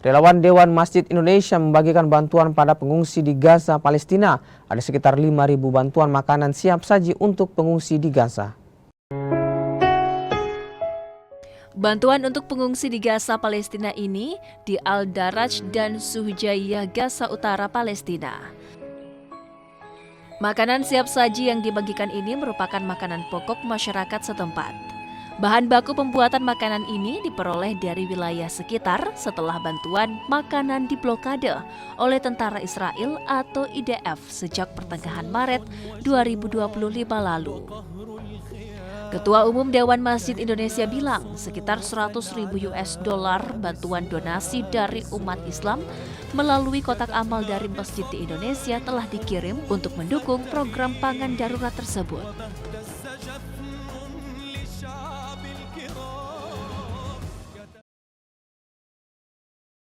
Relawan Dewan Masjid Indonesia membagikan bantuan pada pengungsi di Gaza, Palestina. Ada sekitar 5.000 bantuan makanan siap saji untuk pengungsi di Gaza. Bantuan untuk pengungsi di Gaza, Palestina ini di Al-Daraj dan Suhjaiyah, Gaza Utara, Palestina. Makanan siap saji yang dibagikan ini merupakan makanan pokok masyarakat setempat. Bahan baku pembuatan makanan ini diperoleh dari wilayah sekitar setelah bantuan makanan diblokade oleh tentara Israel atau IDF sejak pertengahan Maret 2025 lalu. Ketua Umum Dewan Masjid Indonesia bilang sekitar 100.000 US dollar bantuan donasi dari umat Islam melalui kotak amal dari masjid di Indonesia telah dikirim untuk mendukung program pangan darurat tersebut.